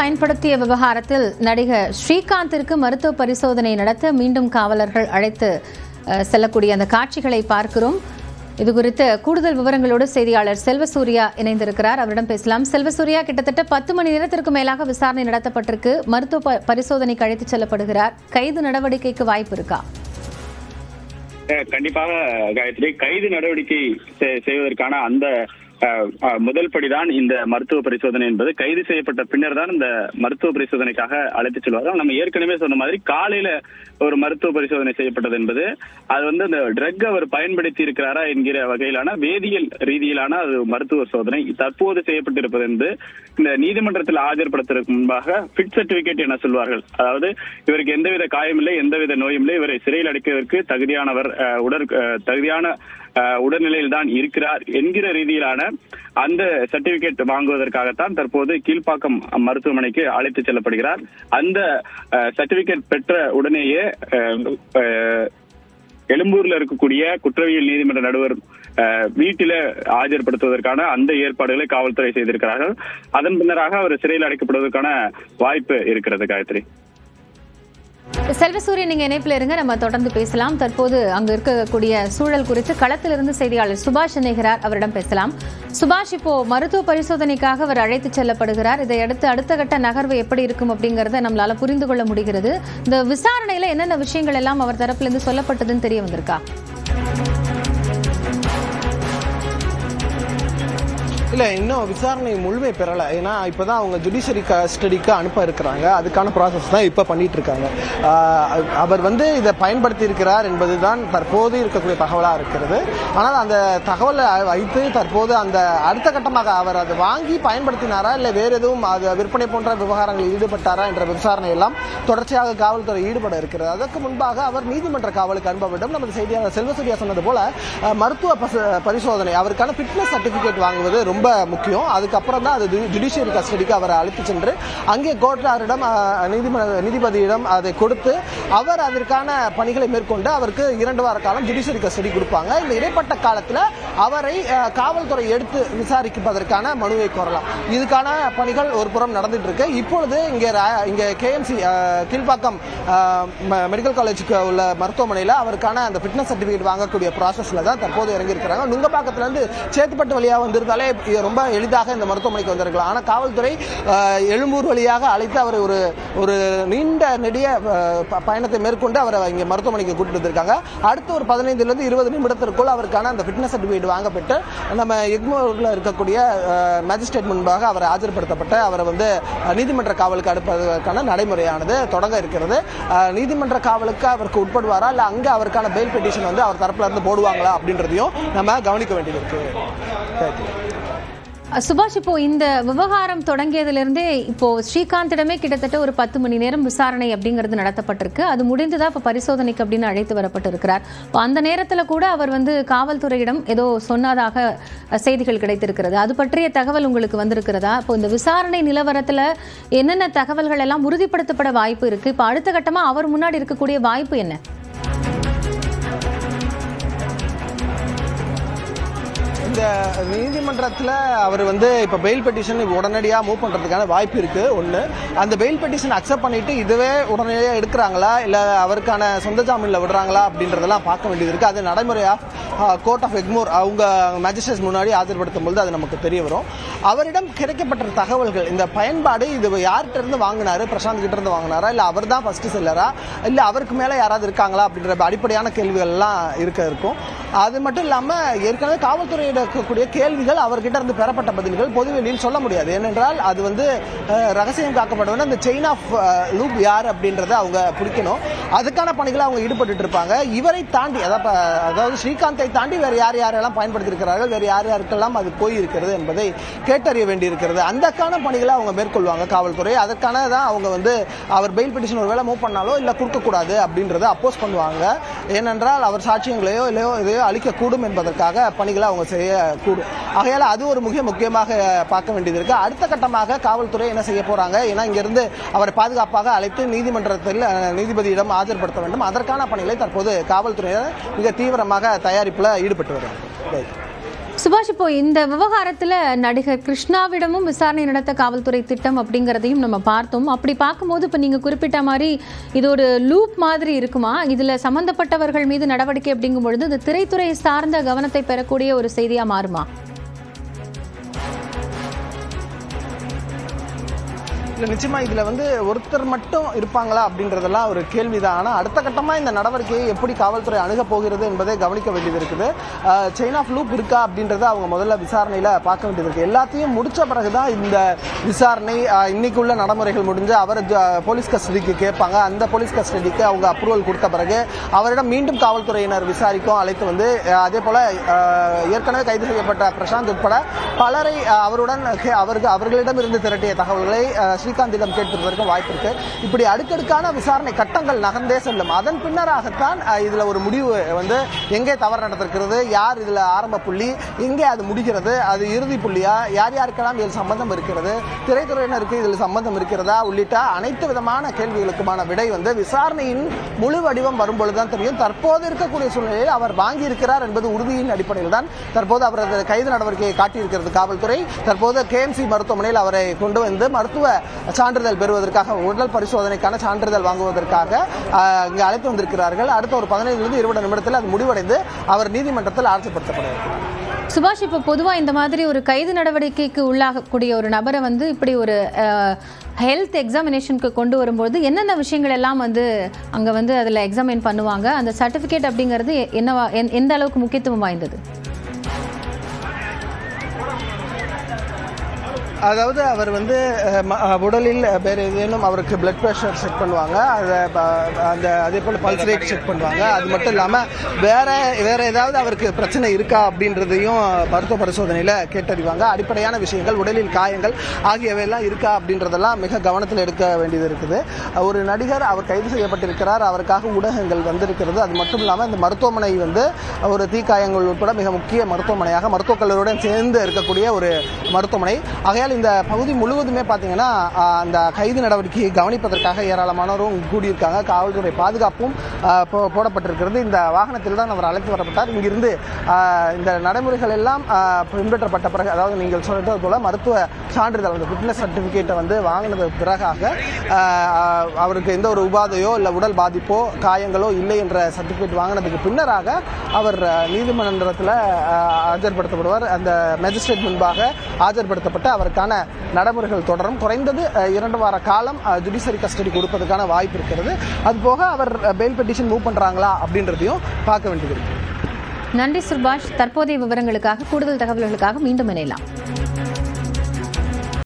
பயன்படுத்திய விவகாரத்தில் நடிகர் ஸ்ரீகாந்திற்கு மருத்துவ பரிசோதனை நடத்த மீண்டும் காவலர்கள் அழைத்து செல்லக்கூடிய அந்த காட்சிகளை பார்க்கிறோம். இதுகுறித்து கூடுதல் விவரங்களோடு செய்தியாளர் செல்வசூர்யா இணைந்திருக்கிறார். அவரிடம் பேசலாம். செல்வசூர்யா, கிட்டத்தட்ட 10 மணி நேரத்திற்கு மேலாக விசாரணை நடத்தப்பட்டிருக்கு. மருத்துவ பரிசோதனைக்கு அழைத்து செல்லப்படுகிறார். கைது நடவடிக்கைக்கு வாய்ப்பு இருக்கா? கண்டிப்பாக காயத்ரி, கைது நடவடிக்கை செய்வதற்கான அந்த முதல் படிதான் இந்த மருத்துவ பரிசோதனை என்பது. கைது செய்யப்பட்ட பின்னர் தான் இந்த மருத்துவ பரிசோதனைக்காக அழைத்து செல்வார்கள். நம்ம ஏற்கனவே சொன்ன மாதிரி காலையில ஒரு மருத்துவ பரிசோதனை செய்யப்பட்டது என்பது அது அந்த ட்ரக் அவர் பயன்படுத்தி இருக்கிறாரா என்கிற வகையிலான வேதியியல் ரீதியிலான அது மருத்துவ சோதனை தற்போது செய்யப்பட்டிருப்பது என்று இந்த நீதிமன்றத்தில் ஆஜர்படுத்துவதற்கு முன்பாக ஃபிட் சர்டிபிகேட் என சொல்வார்கள். அதாவது இவருக்கு எந்தவித காயமில்லை, எந்தவித நோயும் இல்லை, இவரை சிறையில் அடைப்பதற்கு தகுதியானவர், தகுதியான உடல்நிலையில் தான் இருக்கிறார் என்கிற ரீதியிலான அந்த சர்டிபிகேட் வாங்குவதற்காகத்தான் தற்போது கீழ்ப்பாக்கம் மருத்துவமனைக்கு அழைத்து செல்லப்படுகிறார். அந்த சர்டிபிகேட் பெற்ற உடனேயே எழும்பூர்ல இருக்கக்கூடிய குற்றவியல் நீதிமன்ற நடுவர் வீட்டில ஆஜர்படுத்துவதற்கான அந்த ஏற்பாடுகளை காவல்துறை செய்திருக்கிறார்கள். அதன் பின்னராக அவர் சிறையில் அடைக்கப்படுவதற்கான வாய்ப்பு இருக்கிறது. காயத்ரி, செல்வசூரியன், நீங்க இணைப்பில் இருங்க, நம்ம தொடர்ந்து பேசலாம். தற்போது அங்கு இருக்கக்கூடிய சூழல் குறித்து களத்திலிருந்து செய்தியாளர் சுபாஷ் இணைகிறார். அவரிடம் பேசலாம். சுபாஷ், இப்போ மருத்துவ பரிசோதனைக்காக அவர் அழைத்து செல்லப்படுகிறார். இதையடுத்து அடுத்த கட்ட நகர்வு எப்படி இருக்கும் அப்படிங்கறத நம்மளால புரிந்து கொள்ள முடிகிறது. இந்த விசாரணையில என்னென்ன விஷயங்கள் எல்லாம் அவர் தரப்பிலிருந்து சொல்லப்பட்டதுன்னு தெரிய வந்திருக்கா? இல்லை, இன்னும் விசாரணை முழுமை பெறலை. ஏன்னா இப்போதான் அவங்க ஜுடிஷியரி கஸ்டடிக்கு அனுப்ப இருக்கிறாங்க. அதுக்கான ப்ராசஸ் தான் இப்போ பண்ணிட்டு இருக்காங்க. அவர் இதை பயன்படுத்தி இருக்கிறார் என்பதுதான் தற்போது இருக்கக்கூடிய தகவலாக இருக்கிறது. ஆனால் அந்த தகவலை வைத்து தற்போது அந்த அடுத்த கட்டமாக அவர் அதை வாங்கி பயன்படுத்தினாரா, இல்லை வேறு எதுவும் அது விற்பனை போன்ற விவகாரங்களில் ஈடுபட்டாரா என்ற விசாரணை எல்லாம் தொடர்ச்சியாக காவல்துறை ஈடுபட இருக்கிறது. அதற்கு முன்பாக அவர் நீதிமன்ற காவலுக்கு அனுப்ப வேண்டும். நமது செய்தியாளர் செல்வசூர்யா சொன்னது போல மருத்துவ பரிசோதனை, அவருக்கான ஃபிட்னஸ் சர்டிபிகேட் வாங்குவது ரொம்ப முக்கியம். அதுக்கப்புறம் தான் அது ஜுடிஷியரி கஸ்டடிக்கு அவரை அழைத்து சென்று அங்கே கோர்ட்டாரிடம், நீதிபதியிடம் அதை கொடுத்து அவர் அதற்கான பணிகளை மேற்கொண்டு அவருக்கு 2 வார காலம் ஜுடிஷியரி கஸ்டடி கொடுப்பாங்க. இந்த இடைப்பட்ட காலத்தில் அவரை காவல்துறை எடுத்து விசாரிப்பதற்கான மனுவை கோரலாம். இதுக்கான பணிகள் ஒரு புறம் நடந்துட்டு இருக்கு. இப்பொழுது இங்கே KMC கீழ்ப்பாக்கம் மெடிக்கல் காலேஜுக்கு உள்ள மருத்துவமனையில் அவருக்கான அந்த ஃபிட்னஸ் சர்டிபிகேட் வாங்கக்கூடிய ப்ராசஸ்ல தான் தற்போது இறங்கியிருக்கிறாங்க. நுங்கப்பாக்கத்திலிருந்து சேத்துப்பட்டு வழியாக வந்திருந்தாலே ரொம்ப எளிதாக இந்த மருத்துவமனைக்கு வந்திருக்கலாம். ஆனால் காவல்துறை எழும்பூர் வழியாக அழைத்து அவரை ஒரு நீண்ட நெடிய பயணத்தை மேற்கொண்டு அவரை இங்கே மருத்துவமனைக்கு கூட்டிட்டு வந்திருக்காங்க. அடுத்த ஒரு 15 to 20 நிமிடத்திற்குள் அவருக்கான அந்த ஃபிட்னஸ் சர்டிபிகேட் வாங்கப்பட்டு நம்ம எக்மோரில் இருக்கக்கூடிய மேஜிஸ்ட்ரேட் முன்பாக அவரை ஆஜர்படுத்தப்பட்டு அவரை நீதிமன்ற காவலுக்கு அனுப்புவதற்கான நடைமுறையானது தொடங்க இருக்கிறது. நீதிமன்ற காவலுக்கு அவருக்கு உட்படுவாரா, இல்லை அங்கே அவருக்கான பெயில் பெட்டிஷன் அவர் தரப்புல இருந்து போடுவாங்களா அப்படின்றதையும் நம்ம கவனிக்க வேண்டியது இருக்கு. சுபாஷ், இப்போ இந்த விவகாரம் தொடங்கியதிலிருந்தே இப்போ ஸ்ரீகாந்திடமே கிட்டத்தட்ட ஒரு 10 மணி நேரம் விசாரணை அப்படிங்கிறது நடத்தப்பட்டிருக்கு. அது முடிந்துதான் இப்போ பரிசோதனைக்கு அப்படின்னு அழைத்து வரப்பட்டிருக்கிறார். இப்போ அந்த நேரத்தில் கூட அவர் காவல்துறையிடம் ஏதோ சொன்னதாக செய்திகள் கிடைத்திருக்கிறது. அது பற்றிய தகவல் உங்களுக்கு வந்திருக்கிறதா? இப்போ இந்த விசாரணை நிலவரத்தில் என்னென்ன தகவல்கள் எல்லாம் உறுதிப்படுத்தப்பட வாய்ப்பு இருக்கு? இப்போ அடுத்த கட்டமா அவர் முன்னாடி இருக்கக்கூடிய வாய்ப்பு என்ன? இந்த நீதிமன்றத்தில் அவர் இப்போ பெயில் பெட்டிஷன் உடனடியாக மூவ் பண்ணுறதுக்கான வாய்ப்பு இருக்கு. ஒன்று, அந்த பெயில் பெட்டிஷன் அக்செப்ட் பண்ணிட்டு இதுவே உடனடியாக எடுக்கிறாங்களா, இல்லை அவருக்கான சொந்த ஜாமீனில் விடுறாங்களா அப்படின்றதெல்லாம் பார்க்க வேண்டியது இருக்கு. அது நடைமுறையாக கோர்ட் ஆஃப் எக்மோர் அவங்க மேஜிஸ்ட்ரேட்ஸ் முன்னாடி ஆஜர்படுத்தும் போது அது நமக்கு தெரிய வரும். அவரிடம் கிடைக்கப்பட்ட தகவல்கள், இந்த பயன்பாடு இது யார்கிட்ட இருந்து வாங்கினாரு, பிரசாந்த் கிட்ட இருந்து வாங்கினாரா, இல்லை அவர் தான் ஃபர்ஸ்ட் செல்லரா, இல்லை அவருக்கு மேலே யாராவது இருக்காங்களா அப்படின்ற அடிப்படையான கேள்விகள் எல்லாம் இருக்கும். அது மட்டும் இல்லாமல் ஏற்கனவே காவல்துறையிட இருக்கக்கூடிய கேள்விகள் அவர்கிட்ட இருந்து பெறப்பட்ட பதில்கள் பொதுவெளியில் சொல்ல முடியாது. ஏனென்றால் அது ரகசியம் காக்கப்பட அந்த செயின் ஆஃப் லூப் யார் அப்படின்றத அவங்க பிடிக்கணும். அதுக்கான பணிகளை அவங்க ஈடுபட்டு இருப்பாங்க. இவரை தாண்டி, அதாவது ஸ்ரீகாந்தை தாண்டி வேறு யாரெல்லாம் பயன்படுத்தி இருக்கிறார்கள், வேறு யாருக்கெல்லாம் அது போயிருக்கிறது என்பதை கேட்டறிய வேண்டியிருக்கிறது. அதற்கான பணிகளை அவங்க மேற்கொள்வாங்க காவல்துறை. அதற்கான தான் அவங்க அவர் பெயில் பெட்டிஷன் ஒருவேளை மூவ் பண்ணாலோ இல்லை கொடுக்கக்கூடாது அப்படின்றத அப்போஸ் பண்ணுவாங்க. ஏனென்றால் அவர் சாட்சியங்களையோ இல்லையோ இதையோ அளிக்கக்கூடும் என்பதற்காக பணிகளை அவங்க செய்ய கூடும். ஆகையால அது ஒரு முக்கியமாக பார்க்க வேண்டியது இருக்கு. அடுத்த கட்டமாக காவல்துறை என்ன செய்ய போறாங்க, ஏன்னா இங்கிருந்து அவரை பாதுகாப்பாக அழைத்து நீதிமன்றத்தில் நீதிபதியிடம் ஆஜர்படுத்த வேண்டும். அதற்கான பணிகளை தற்போது காவல்துறையினர் மிக தீவிரமாக தயாரிப்பில் ஈடுபட்டு வருகிறார்கள். சுபாஷ், இப்போ இந்த விவகாரத்துல நடிகர் கிருஷ்ணாவிடமும் விசாரணை நடத்த காவல்துறை திட்டம் அப்படிங்கிறதையும் நம்ம பார்த்தோம். அப்படி பார்க்கும்போது இப்ப நீங்க குறிப்பிட்ட மாதிரி இது ஒரு லூப் மாதிரி இருக்குமா? இதுல சம்பந்தப்பட்டவர்கள் மீது நடவடிக்கை அப்படிங்கும் பொழுது இந்த திரைத்துறை சார்ந்த கவனத்தை பெறக்கூடிய ஒரு செய்தியா மாறுமா? இல்லை, நிச்சயமா இதுல ஒருத்தர் மட்டும் இருப்பாங்களா அப்படின்றதெல்லாம் ஒரு கேள்விதான். ஆனா அடுத்த கட்டமா இந்த நடவடிக்கையை எப்படி காவல்துறை அணுக போகிறது என்பதை கவனிக்க வேண்டியது இருக்குது. செயின் ஆஃப் லூப் இருக்கா அப்படின்றத அவங்க முதல்ல விசாரணையில பார்க்க வேண்டியது இருக்கு. எல்லாத்தையும் முடிச்ச பிறகுதான் இந்த விசாரணை இன்னைக்கு உள்ள நடைமுறைகள் முடிஞ்சு அவரை போலீஸ் கஸ்டடிக்கு கேட்பாங்க. அந்த போலீஸ் கஸ்டடிக்கு அவங்க அப்ரூவல் கொடுத்த பிறகு அவரிடம் மீண்டும் காவல்துறையினர் விசாரிக்கும் அழைத்து அதே போல ஏற்கனவே கைது செய்யப்பட்ட பிரசாந்த் உட்பட பலரை அவர்களிடம் இருந்து திரட்டிய தகவல்களை ஸ்ரீகாந்திடம் கேட்பதற்கு வாய்ப்பு இருக்கு. இப்படி அடுக்கடுக்கான விசாரணை கட்டங்கள் நகர்ந்தே செல்லும். அதன் பின்னராகத்தான் இதுல ஒரு முடிவு எங்கே தவறு நடந்திருக்கிறது, யார் இதுல ஆரம்ப புள்ளி, எங்கே அது முடிகிறது, அது இறுதி புள்ளியா, யார் யாருக்கெல்லாம் இதில் சம்பந்தம் இருக்கிறது, திரைத்துறையினருக்கு இதில் சம்பந்தம் இருக்கிறதா உள்ளிட்ட அனைத்து விதமான கேள்விகளுக்குமான விடை விசாரணையின் முழு வடிவம் வரும்பொழுதுதான் தெரியும். தற்போது இருக்கக்கூடிய சூழ்நிலையில் அவர் வாங்கி இருக்கிறார் என்பது உறுதியின் அடிப்படையில் தான் தற்போது அவரது கைது நடவடிக்கையை காட்டியிருக்கிறது காவல்துறை. தற்போது KMC மருத்துவமனையில் அவரை கொண்டு மருத்துவ சான்றிதழ் பெறுவதற்காக, உடல் பரிசோதனைக்கான சான்றிதழ் வாங்குவதற்காக இங்கு அழைத்து வந்திருக்கிறார்கள். அடுத்த ஒரு 15-20 நிமிடத்தில் அது முடிவடைந்து அவர் நீதிமன்றத்தில் ஆஜர்படுத்தப்படுகிறார். சுபாஷ், இப்போ பொதுவா இந்த மாதிரி ஒரு கைது நடவடிக்கைக்கு உள்ளாகக்கூடிய ஒரு நபரை இப்படி ஒரு ஹெல்த் எக்ஸாமினேஷனுக்கு கொண்டு வரும்போது என்னென்ன விஷயங்கள் எல்லாம் அங்க அதுல எக்ஸாமின் பண்ணுவாங்க? அந்த சர்டிபிகேட் அப்படிங்கிறது என்னவா, எந்த அளவுக்கு முக்கியத்துவம் வாய்ந்தது? அதாவது அவர் உடலில் வேறு ஏதேனும் அவருக்கு பிளட் ப்ரெஷர் செக் பண்ணுவாங்க, அதே போல் பல்ஸ் ரேட் செக் பண்ணுவாங்க. அது மட்டும் இல்லாமல் வேற ஏதாவது அவருக்கு பிரச்சனை இருக்கா அப்படின்றதையும் மருத்துவ பரிசோதனையில் கேட்டறிவாங்க. அடிப்படையான விஷயங்கள், உடலில் காயங்கள் ஆகியவையெல்லாம் இருக்கா அப்படின்றதெல்லாம் மிக கவனத்தில் எடுக்க வேண்டியது இருக்குது. ஒரு நடிகர் அவர் கைது செய்யப்பட்டிருக்கிறார், அவருக்காக ஊடகங்கள் வந்திருக்கிறது. அது மட்டும் இல்லாமல் இந்த மருத்துவமனை ஒரு தீக்காயங்கள் உட்பட மிக முக்கிய மருத்துவமனையாக மருத்துவக் கல்லூரியுடன் சேர்ந்து இருக்கக்கூடிய ஒரு மருத்துவமனை. ஆகையால் இந்த பகுதி முழுவதுமே பார்த்தீங்கன்னா அந்த கைது நடவடிக்கையை கவனிப்பதற்காக ஏராளமானோரும் கூடியிருக்காங்க. காவல்துறை பாதுகாப்பும் போடப்பட்டிருக்கிறது. இந்த வாகனத்தில் தான் அவர் அழைத்து வரப்பட்டார். இங்கிருந்து இந்த நடைமுறைகள் எல்லாம் பின்பற்றப்பட்ட பிறகு, அதாவது நீங்கள் சொல்றது போல மருத்துவ சான்றிதழ், அந்த ஃபிட்னஸ் சர்டிஃபிகேட்டை வாங்கினது பிறகாக அவருக்கு எந்த ஒரு உபாதையோ இல்லை உடல் பாதிப்போ காயங்களோ இல்லை என்ற சர்டிஃபிகேட் வாங்கினதுக்கு பின்னராக அவர் நீதிமன்றத்தில் ஆஜர்படுத்தப்படுவார். அந்த மேஜிஸ்ட்ரேட் முன்பாக ஆஜர்படுத்தப்பட்டு அவருக்கான நடைமுறைகள் தொடரும். குறைந்தது 2 வார காலம் ஜுடிஷியரி கஸ்டடி கொடுப்பதற்கான வாய்ப்பு இருக்கிறது. அதுபோக அவர் பெயில் பெட்டிஷன் மூவ் பண்றாங்களா அப்படின்றதையும் பார்க்க வேண்டியது இருக்கு. நன்றி சுபாஷ். தற்போதைய விவரங்களுக்காக, கூடுதல் தகவல்களுக்காக மீண்டும் இணையலாம்.